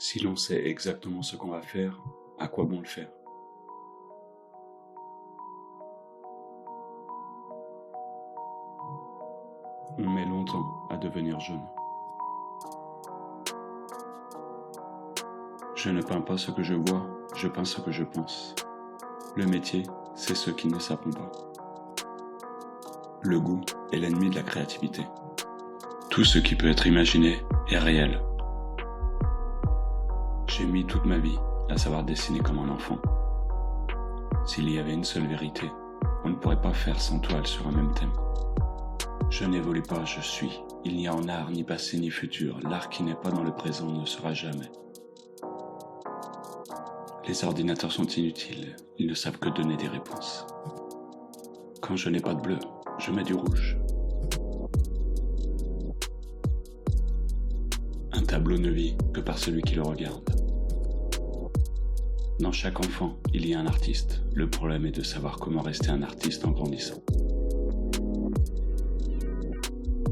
Si l'on sait exactement ce qu'on va faire, à quoi bon le faire? On met longtemps à devenir jeune. Je ne peins pas ce que je vois, je peins ce que je pense. Le métier, c'est ce qui ne s'apprend pas. Le goût est l'ennemi de la créativité. Tout ce qui peut être imaginé est réel. J'ai mis toute ma vie à savoir dessiner comme un enfant. S'il y avait une seule vérité, on ne pourrait pas faire 100 toiles sur un même thème. Je n'évolue pas, je suis. Il n'y a en art ni passé ni futur. L'art qui n'est pas dans le présent ne sera jamais. Les ordinateurs sont inutiles, ils ne savent que donner des réponses. Quand je n'ai pas de bleu, je mets du rouge. Un tableau ne vit que par celui qui le regarde. Dans chaque enfant, il y a un artiste. Le problème est de savoir comment rester un artiste en grandissant.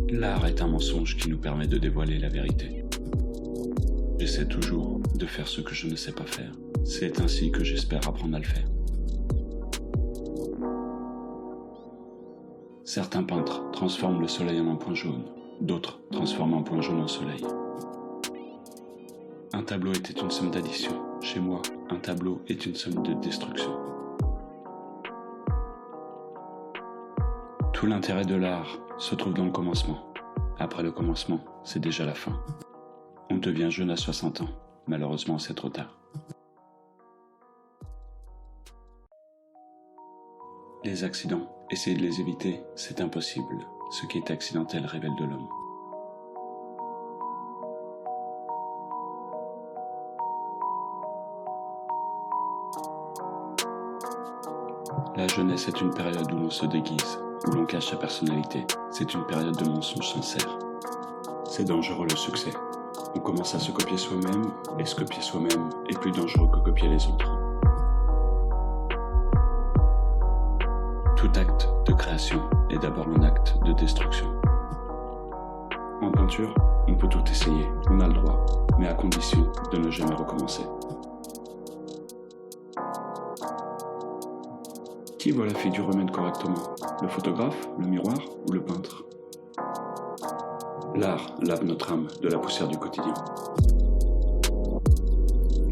L'art est un mensonge qui nous permet de dévoiler la vérité. J'essaie toujours de faire ce que je ne sais pas faire. C'est ainsi que j'espère apprendre à le faire. Certains peintres transforment le soleil en un point jaune, d'autres transforment un point jaune en soleil. Un tableau était une somme d'addition. Chez moi, un tableau est une somme de destruction. Tout l'intérêt de l'art se trouve dans le commencement. Après le commencement, c'est déjà la fin. On devient jeune à 60 ans. Malheureusement, c'est trop tard. Les accidents, essayer de les éviter, c'est impossible. Ce qui est accidentel révèle de l'homme. La jeunesse est une période où l'on se déguise, où l'on cache sa personnalité. C'est une période de mensonges sincères. C'est dangereux le succès. On commence à se copier soi-même, et se copier soi-même est plus dangereux que copier les autres. Tout acte de création est d'abord un acte de destruction. En peinture, on peut tout essayer, on a le droit, mais à condition de ne jamais recommencer. Qui voit la figure humaine correctement? Le photographe, le miroir ou le peintre? L'art lave notre âme de la poussière du quotidien.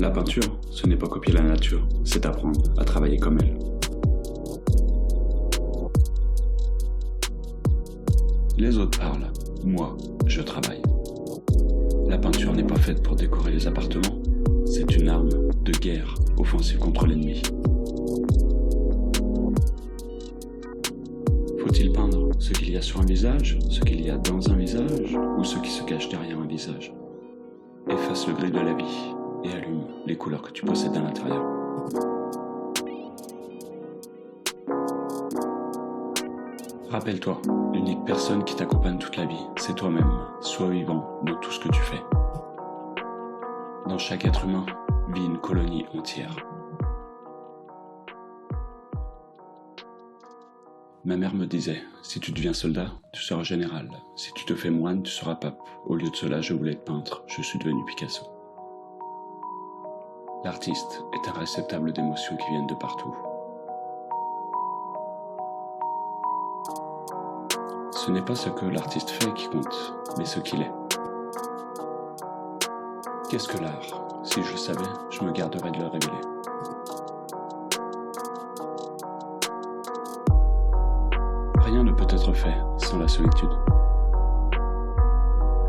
La peinture, ce n'est pas copier la nature, c'est apprendre à travailler comme elle. Les autres parlent, moi, je travaille. La peinture n'est pas faite pour décorer les appartements, c'est une arme de guerre offensive contre l'ennemi. Faut-il peindre ce qu'il y a sur un visage, ce qu'il y a dans un visage, ou ce qui se cache derrière un visage? Efface le gris de la vie et allume les couleurs que tu possèdes à l'intérieur. Rappelle-toi, l'unique personne qui t'accompagne toute la vie, c'est toi-même. Sois vivant dans tout ce que tu fais. Dans chaque être humain vit une colonie entière. Ma mère me disait, si tu deviens soldat, tu seras général. Si tu te fais moine, tu seras pape. Au lieu de cela, je voulais être peintre. Je suis devenu Picasso. L'artiste est un réceptacle d'émotions qui viennent de partout. Ce n'est pas ce que l'artiste fait qui compte, mais ce qu'il est. Qu'est-ce que l'art? Si je le savais, je me garderais de le révéler. Rien ne peut être fait sans la solitude.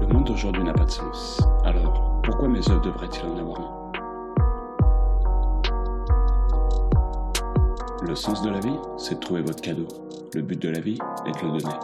Le monde d'aujourd'hui n'a pas de sens. Alors, pourquoi mes œuvres devraient-ils en avoir un? Le sens de la vie, c'est de trouver votre cadeau. Le but de la vie est de le donner.